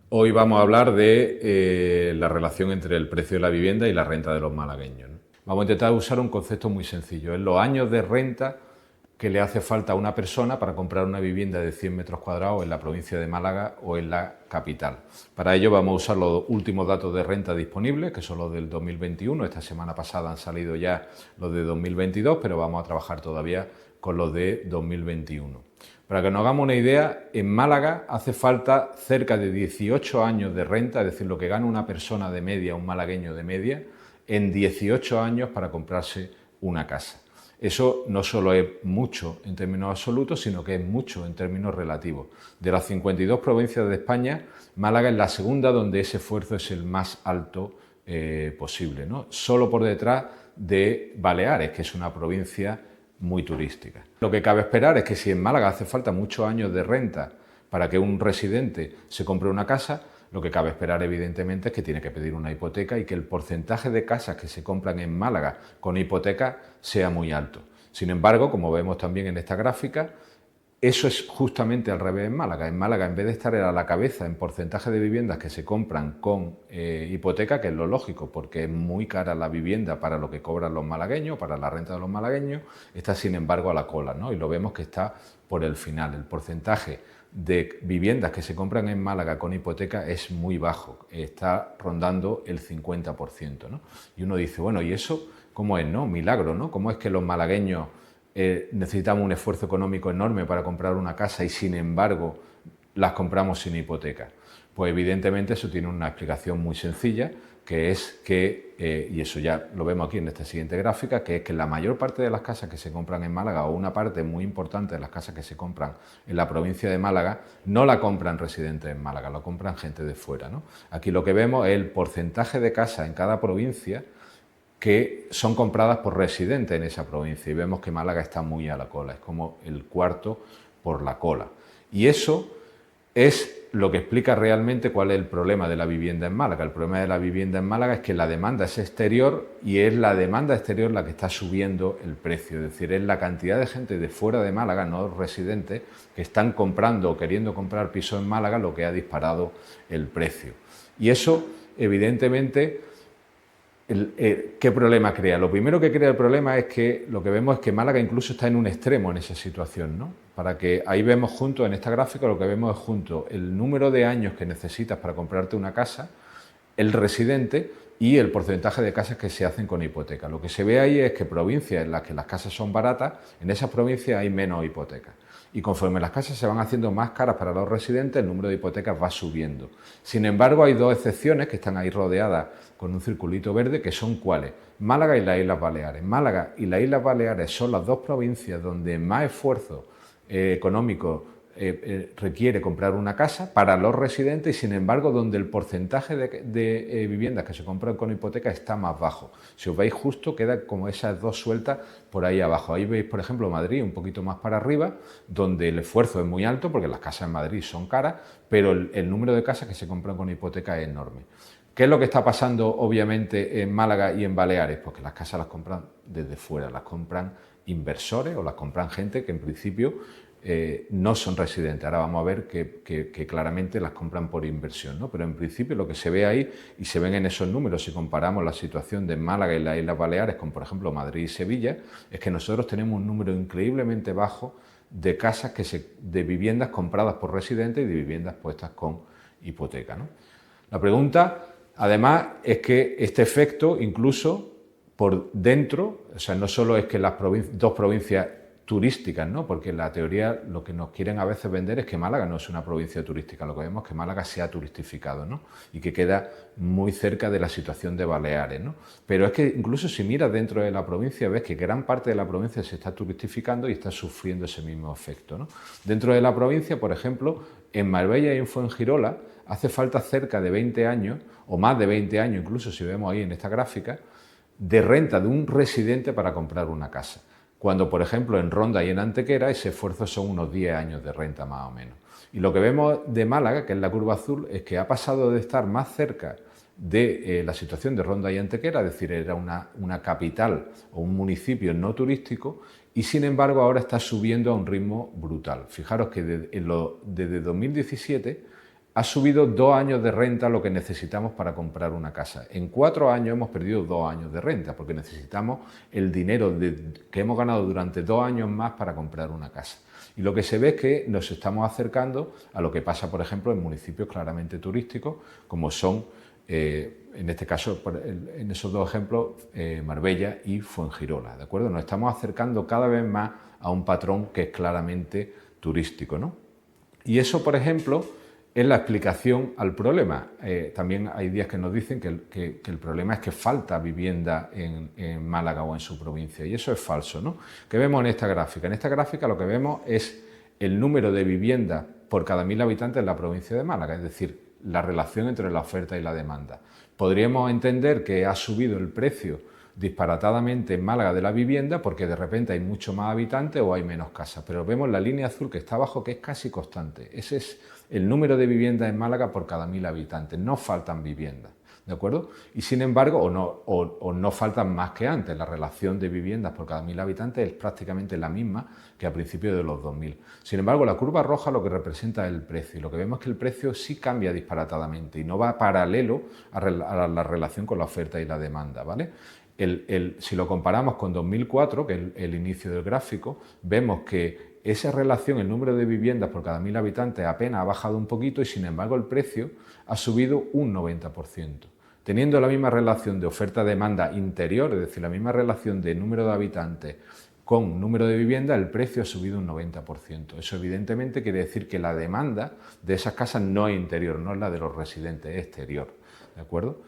Hoy vamos a hablar de la relación entre el precio de la vivienda y la renta de los malagueños, ¿no? Vamos a intentar usar un concepto muy sencillo. Es los años de renta que le hace falta a una persona para comprar una vivienda de 100 metros cuadrados en la provincia de Málaga o en la capital. Para ello vamos a usar los últimos datos de renta disponibles, que son los del 2021. Esta semana pasada han salido ya los de 2022, pero vamos a trabajar todavía con los de 2021. Para que nos hagamos una idea, en Málaga hace falta cerca de 18 años de renta, es decir, lo que gana una persona de media, un malagueño de media, en 18 años para comprarse una casa. Eso no solo es mucho en términos absolutos, sino que es mucho en términos relativos. De las 52 provincias de España, Málaga es la segunda donde ese esfuerzo es el más alto posible, ¿no? Solo por detrás de Baleares, que es una provincia muy turística. Lo que cabe esperar es que si en Málaga hace falta muchos años de renta para que un residente se compre una casa, lo que cabe esperar evidentemente es que tiene que pedir una hipoteca y que el porcentaje de casas que se compran en Málaga con hipoteca sea muy alto. Sin embargo, como vemos también en esta gráfica, eso es justamente al revés en Málaga. En Málaga, en vez de estar a la cabeza en porcentaje de viviendas que se compran con hipoteca, que es lo lógico, porque es muy cara la vivienda para lo que cobran los malagueños, para la renta de los malagueños, está sin embargo a la cola, ¿no? Y lo vemos que está por el final. El porcentaje de viviendas que se compran en Málaga con hipoteca es muy bajo, está rondando el 50%, ¿no? Y uno dice, bueno, ¿y eso cómo es, no? Milagro, ¿no? ¿Cómo es que los malagueños necesitamos un esfuerzo económico enorme para comprar una casa y sin embargo las compramos sin hipoteca? Pues evidentemente eso tiene una explicación muy sencilla, que es que, y eso ya lo vemos aquí en esta siguiente gráfica, que es que la mayor parte de las casas que se compran en Málaga, o una parte muy importante de las casas que se compran en la provincia de Málaga, no la compran residentes en Málaga, lo compran gente de fuera, ¿no? Aquí lo que vemos es el porcentaje de casas en cada provincia que son compradas por residentes en esa provincia y vemos que Málaga está muy a la cola, es como el cuarto por la cola. Y eso es lo que explica realmente cuál es el problema de la vivienda en Málaga. El problema de la vivienda en Málaga es que la demanda es exterior y es la demanda exterior la que está subiendo el precio, es decir, es la cantidad de gente de fuera de Málaga, no residentes, que están comprando o queriendo comprar pisos en Málaga lo que ha disparado el precio. Y eso, evidentemente, ¿qué problema crea? Lo primero que crea el problema es que lo que vemos es que Málaga incluso está en un extremo en esa situación, ¿no? Para que ahí vemos junto, en esta gráfica lo que vemos es junto el número de años que necesitas para comprarte una casa, el residente y el porcentaje de casas que se hacen con hipoteca. Lo que se ve ahí es que provincias en las que las casas son baratas, en esas provincias hay menos hipotecas. Y conforme las casas se van haciendo más caras para los residentes, el número de hipotecas va subiendo. Sin embargo, hay dos excepciones que están ahí rodeadas con un circulito verde, que son ¿cuáles? Málaga y las Islas Baleares. Málaga y las Islas Baleares son las dos provincias donde más esfuerzo económico requiere comprar una casa para los residentes y sin embargo donde el porcentaje de viviendas que se compran con hipoteca está más bajo. Si os veis justo queda como esas dos sueltas por ahí abajo. Ahí veis por ejemplo Madrid un poquito más para arriba donde el esfuerzo es muy alto porque las casas en Madrid son caras, pero el número de casas que se compran con hipoteca es enorme. ¿Qué es lo que está pasando obviamente en Málaga y en Baleares? Pues que las casas las compran desde fuera, las compran inversores o las compran gente que en principio no son residentes. Ahora vamos a ver que claramente las compran por inversión, ¿no? Pero en principio lo que se ve ahí y se ven en esos números si comparamos la situación de Málaga y las Islas Baleares con por ejemplo Madrid y Sevilla, es que nosotros tenemos un número increíblemente bajo de casas de viviendas compradas por residentes y de viviendas puestas con hipoteca, ¿no? La pregunta, además, es que este efecto incluso por dentro, o sea, no solo es que las dos provincias turísticas, ¿no? Porque la teoría lo que nos quieren a veces vender es que Málaga no es una provincia turística, lo que vemos es que Málaga se ha turistificado, ¿no? Y que queda muy cerca de la situación de Baleares, ¿no? Pero es que incluso si miras dentro de la provincia ves que gran parte de la provincia se está turistificando y está sufriendo ese mismo efecto, ¿no? Dentro de la provincia, por ejemplo, en Marbella y en Fuengirola hace falta cerca de 20 años, o más de 20 años incluso si vemos ahí en esta gráfica, de renta de un residente para comprar una casa. Cuando, por ejemplo, en Ronda y en Antequera ese esfuerzo son unos 10 años de renta más o menos. Y lo que vemos de Málaga, que es la curva azul, es que ha pasado de estar más cerca de la situación de Ronda y Antequera, es decir, era una capital o un municipio no turístico, y sin embargo ahora está subiendo a un ritmo brutal. Fijaros que desde 2017 ha subido 2 años de renta lo que necesitamos para comprar una casa. En 4 años hemos perdido 2 años de renta porque necesitamos el dinero que hemos ganado durante 2 años más para comprar una casa. Y lo que se ve es que nos estamos acercando a lo que pasa, por ejemplo, en municipios claramente turísticos, como son, en este caso, en esos dos ejemplos, Marbella y Fuengirola, ¿de acuerdo? Nos estamos acercando cada vez más a un patrón que es claramente turístico, ¿no? Y eso, por ejemplo, es la explicación al problema. También hay días que nos dicen que el problema es que falta vivienda en Málaga o en su provincia, y eso es falso, ¿no? ¿Qué vemos en esta gráfica? En esta gráfica lo que vemos es el número de viviendas por cada 1000 habitantes en la provincia de Málaga, es decir, la relación entre la oferta y la demanda. Podríamos entender que ha subido el precio disparatadamente en Málaga de la vivienda porque de repente hay mucho más habitantes o hay menos casas, pero vemos la línea azul que está abajo que es casi constante. Ese es el número de viviendas en Málaga por cada 1000 habitantes, no faltan viviendas, ¿de acuerdo? Y sin embargo, o no faltan más que antes, la relación de viviendas por cada 1000 habitantes es prácticamente la misma que a principios de los 2000. Sin embargo, la curva roja lo que representa es el precio, y lo que vemos es que el precio sí cambia disparatadamente y no va paralelo a la relación con la oferta y la demanda, ¿vale? Si lo comparamos con 2004, que es el inicio del gráfico, vemos que esa relación, el número de viviendas por cada 1000 habitantes apenas ha bajado un poquito y sin embargo el precio ha subido un 90%. Teniendo la misma relación de oferta-demanda interior, es decir, la misma relación de número de habitantes con número de viviendas, el precio ha subido un 90%. Eso evidentemente quiere decir que la demanda de esas casas no es interior, no es la de los residentes, es exterior, ¿de acuerdo?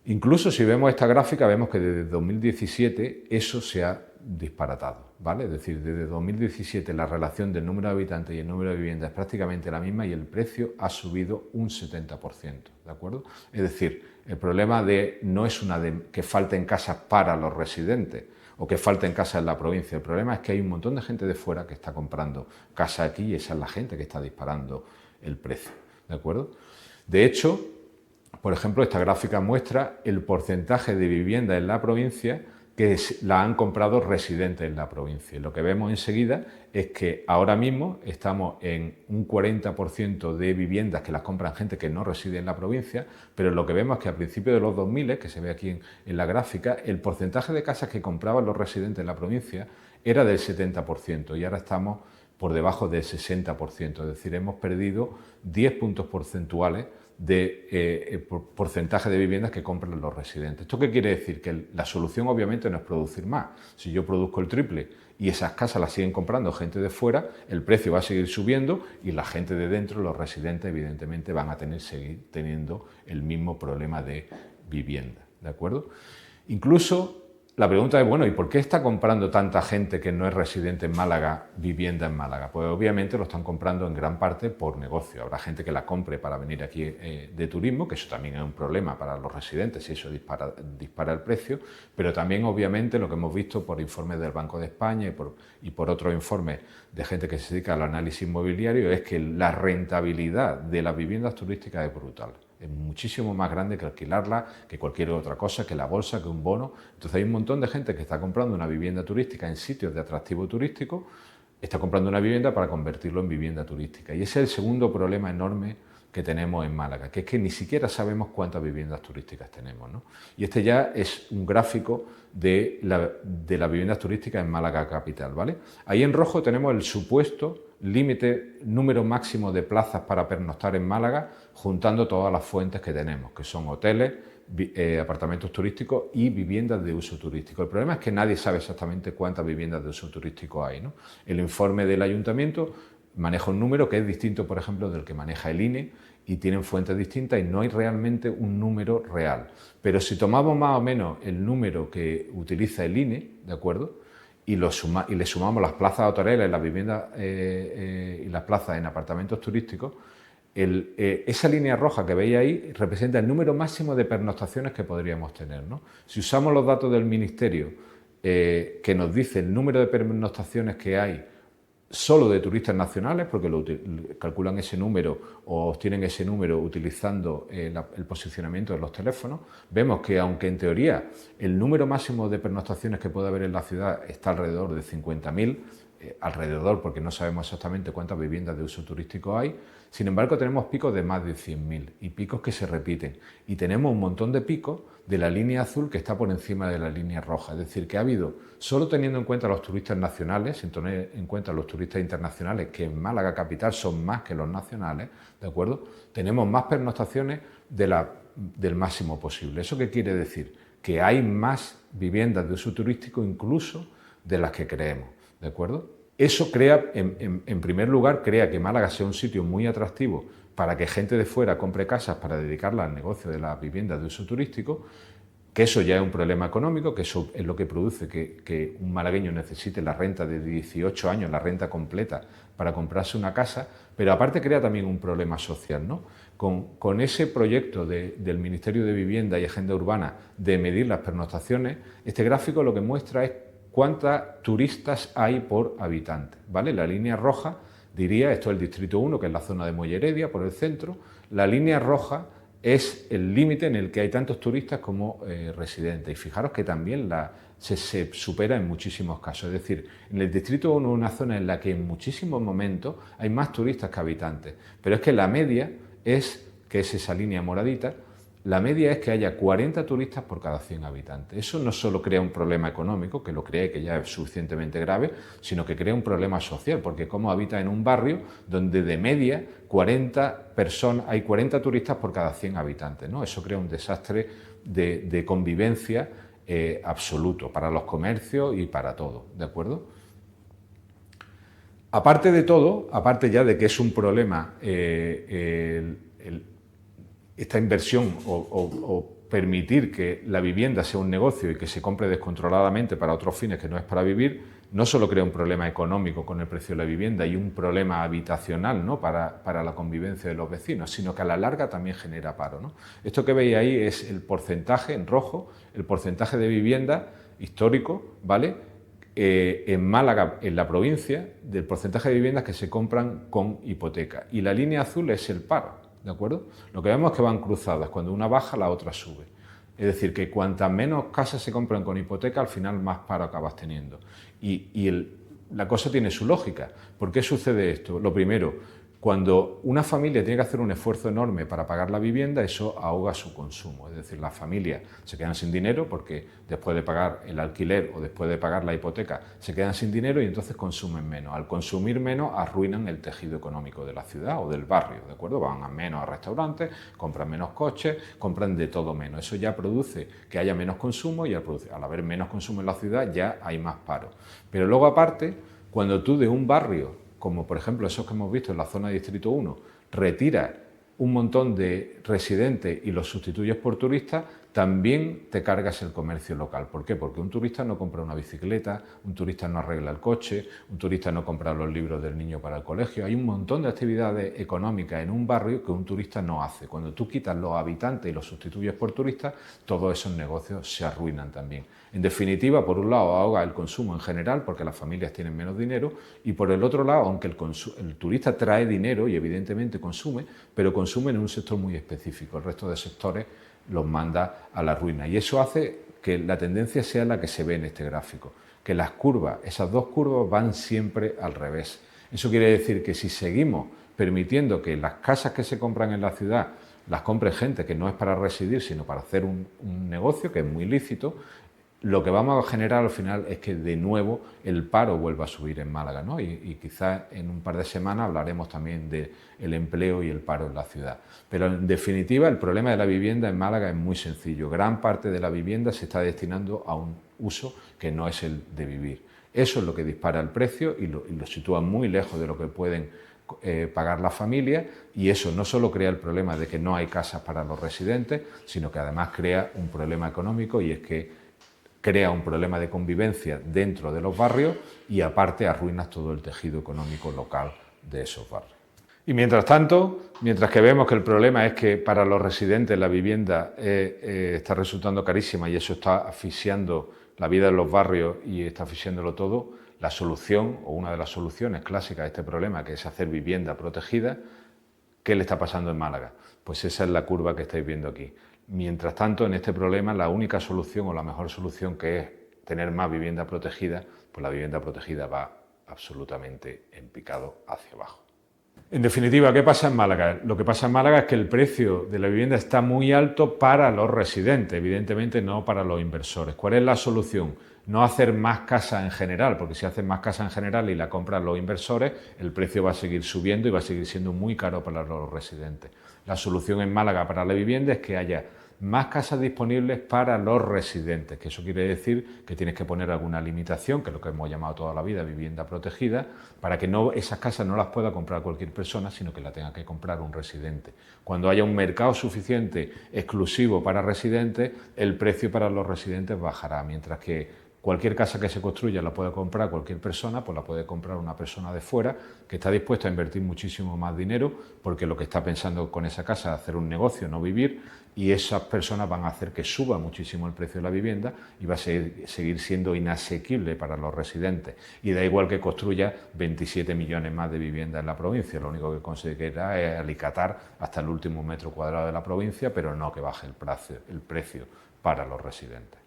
Incluso si vemos esta gráfica, vemos que desde 2017 eso se ha disparatado, ¿vale? Es decir, desde 2017 la relación del número de habitantes y el número de viviendas es prácticamente la misma y el precio ha subido un 70%, ¿de acuerdo? Es decir, el problema no es que falten casas para los residentes o que falten casas en la provincia, el problema es que hay un montón de gente de fuera que está comprando casas aquí y esa es la gente que está disparando el precio, ¿de acuerdo? De hecho, por ejemplo, esta gráfica muestra el porcentaje de viviendas en la provincia que la han comprado residentes en la provincia. Y lo que vemos enseguida es que ahora mismo estamos en un 40% de viviendas que las compran gente que no reside en la provincia, pero lo que vemos es que a principios de los 2000, que se ve aquí en la gráfica, el porcentaje de casas que compraban los residentes en la provincia era del 70% y ahora estamos por debajo del 60%, es decir, hemos perdido 10 puntos porcentuales de porcentaje de viviendas que compran los residentes. ¿Esto qué quiere decir? Que la solución obviamente no es producir más. Si yo produzco el triple y esas casas las siguen comprando gente de fuera, el precio va a seguir subiendo y la gente de dentro, los residentes, evidentemente van a seguir teniendo el mismo problema de vivienda, ¿de acuerdo? Incluso la pregunta es, bueno, ¿y por qué está comprando tanta gente que no es residente en Málaga vivienda en Málaga? Pues obviamente lo están comprando en gran parte por negocio. Habrá gente que la compre para venir aquí de turismo, que eso también es un problema para los residentes y eso dispara el precio, pero también obviamente lo que hemos visto por informes del Banco de España y por otros informes de gente que se dedica al análisis inmobiliario es que la rentabilidad de las viviendas turísticas es brutal. Es muchísimo más grande que alquilarla, que cualquier otra cosa, que la bolsa, que un bono. Entonces hay un montón de gente que está comprando una vivienda turística en sitios de atractivo turístico, está comprando una vivienda para convertirlo en vivienda turística. Y ese es el segundo problema enorme que tenemos en Málaga, que es que ni siquiera sabemos cuántas viviendas turísticas tenemos, ¿no? Y este ya es un gráfico de las viviendas turísticas en Málaga capital, ¿vale? Ahí en rojo tenemos el supuesto límite, número máximo de plazas para pernoctar en Málaga, juntando todas las fuentes que tenemos, que son hoteles, apartamentos turísticos y viviendas de uso turístico. El problema es que nadie sabe exactamente cuántas viviendas de uso turístico hay, ¿no? El informe del ayuntamiento maneja un número que es distinto, por ejemplo, del que maneja el INE y tienen fuentes distintas y no hay realmente un número real. Pero si tomamos más o menos el número que utiliza el INE, ¿de acuerdo?, y le sumamos las plazas hoteleras, las viviendas y las plazas en apartamentos turísticos, esa línea roja que veis ahí representa el número máximo de pernoctaciones que podríamos tener, ¿no? Si usamos los datos del Ministerio que nos dice el número de pernoctaciones que hay solo de turistas nacionales, porque calculan ese número o obtienen ese número utilizando el posicionamiento de los teléfonos, vemos que aunque en teoría el número máximo de pernoctaciones que puede haber en la ciudad está alrededor de 50.000, alrededor, porque no sabemos exactamente cuántas viviendas de uso turístico hay. Sin embargo, tenemos picos de más de 100.000 y picos que se repiten. Y tenemos un montón de picos de la línea azul que está por encima de la línea roja. Es decir, que ha habido, solo teniendo en cuenta los turistas nacionales, sin tener en cuenta los turistas internacionales, que en Málaga capital son más que los nacionales, ¿de acuerdo? Tenemos más pernoctaciones del máximo posible. ¿Eso qué quiere decir? Que hay más viviendas de uso turístico incluso de las que creemos, ¿de acuerdo? Eso crea, en primer lugar, crea que Málaga sea un sitio muy atractivo para que gente de fuera compre casas para dedicarla al negocio de las viviendas de uso turístico, que eso ya es un problema económico, que eso es lo que produce que un malagueño necesite la renta de 18 años, la renta completa, para comprarse una casa, pero aparte crea también un problema social, ¿no? Con ese proyecto del Ministerio de Vivienda y Agenda Urbana de medir las pernoctaciones, este gráfico lo que muestra es cuántas turistas hay por habitante, ¿vale? La línea roja diría, esto es el Distrito 1, que es la zona de Muelle Heredia, por el centro. La línea roja es el límite en el que hay tantos turistas como residentes. Y fijaros que también se supera en muchísimos casos. Es decir, en el Distrito 1 es una zona en la que en muchísimos momentos hay más turistas que habitantes. Pero es que la media es, que es esa línea moradita, la media es que haya 40 turistas por cada 100 habitantes. Eso no solo crea un problema económico, que lo crea y que ya es suficientemente grave, sino que crea un problema social, porque como habita en un barrio donde de media hay 40 turistas por cada 100 habitantes, ¿no? Eso crea un desastre de convivencia absoluto para los comercios y para todo, ¿de acuerdo? Aparte de todo, aparte ya de que es un problema esta inversión o permitir que la vivienda sea un negocio y que se compre descontroladamente para otros fines que no es para vivir, no solo crea un problema económico con el precio de la vivienda y un problema habitacional, ¿no? para la convivencia de los vecinos, sino que a la larga también genera paro, ¿no? Esto que veis ahí es el porcentaje, en rojo, el porcentaje de vivienda histórico, ¿vale? En Málaga, en la provincia, del porcentaje de viviendas que se compran con hipoteca. Y la línea azul es el paro. ¿De acuerdo? Lo que vemos es que van cruzadas, cuando una baja la otra sube. Es decir, que cuantas menos casas se compran con hipoteca, al final más paro acabas teniendo. La cosa tiene su lógica. ¿Por qué sucede esto? Lo primero, cuando una familia tiene que hacer un esfuerzo enorme para pagar la vivienda, eso ahoga su consumo. Es decir, las familias se quedan sin dinero porque después de pagar el alquiler o después de pagar la hipoteca se quedan sin dinero y entonces consumen menos. Al consumir menos arruinan el tejido económico de la ciudad o del barrio, ¿de acuerdo? Van menos a restaurantes, compran menos coches, compran de todo menos. Eso ya produce que haya menos consumo y al haber menos consumo en la ciudad ya hay más paro. Pero luego aparte, cuando tú de un barrio, como por ejemplo esos que hemos visto en la zona de Distrito 1, retiras un montón de residentes y los sustituyes por turistas, también te cargas el comercio local. ¿Por qué? Porque un turista no compra una bicicleta, un turista no arregla el coche, un turista no compra los libros del niño para el colegio. Hay un montón de actividades económicas en un barrio que un turista no hace. Cuando tú quitas los habitantes y los sustituyes por turistas, todos esos negocios se arruinan también. En definitiva, por un lado ahoga el consumo en general porque las familias tienen menos dinero y por el otro lado, aunque el turista trae dinero y evidentemente consume, pero consume en un sector muy específico. El resto de sectores los manda a la ruina y eso hace que la tendencia sea la que se ve en este gráfico, que las curvas, esas dos curvas van siempre al revés. Eso quiere decir que si seguimos permitiendo que las casas que se compran en la ciudad las compre gente que no es para residir sino para hacer un negocio que es muy lícito, lo que vamos a generar al final es que de nuevo el paro vuelva a subir en Málaga, ¿no? Y quizás en un par de semanas hablaremos también del empleo y el paro en la ciudad. Pero en definitiva el problema de la vivienda en Málaga es muy sencillo. Gran parte de la vivienda se está destinando a un uso que no es el de vivir. Eso es lo que dispara el precio y lo sitúa muy lejos de lo que pueden pagar las familias y eso no solo crea el problema de que no hay casas para los residentes, sino que además crea un problema económico y es que crea un problema de convivencia dentro de los barrios y aparte arruinas todo el tejido económico local de esos barrios. Y mientras tanto, mientras que vemos que el problema es que para los residentes la vivienda está resultando carísima y eso está asfixiando la vida de los barrios y está asfixiándolo todo, la solución o una de las soluciones clásicas a este problema, que es hacer vivienda protegida, ¿qué le está pasando en Málaga? Pues esa es la curva que estáis viendo aquí. Mientras tanto, en este problema, la única solución o la mejor solución que es tener más vivienda protegida, pues la vivienda protegida va absolutamente en picado hacia abajo. En definitiva, ¿qué pasa en Málaga? Lo que pasa en Málaga es que el precio de la vivienda está muy alto para los residentes, evidentemente no para los inversores. ¿Cuál es la solución? No hacer más casas en general, porque si hacen más casas en general y la compran los inversores, el precio va a seguir subiendo y va a seguir siendo muy caro para los residentes. La solución en Málaga para la vivienda es que haya más casas disponibles para los residentes, que eso quiere decir que tienes que poner alguna limitación, que es lo que hemos llamado toda la vida vivienda protegida, para que esas casas no las pueda comprar cualquier persona, sino que la tenga que comprar un residente. Cuando haya un mercado suficiente exclusivo para residentes, el precio para los residentes bajará, mientras que cualquier casa que se construya la puede comprar cualquier persona, pues la puede comprar una persona de fuera que está dispuesta a invertir muchísimo más dinero porque lo que está pensando con esa casa es hacer un negocio, no vivir, y esas personas van a hacer que suba muchísimo el precio de la vivienda y va a seguir siendo inasequible para los residentes. Y da igual que construya 27 millones más de viviendas en la provincia, lo único que conseguirá es alicatar hasta el último metro cuadrado de la provincia, pero no que baje el precio para los residentes.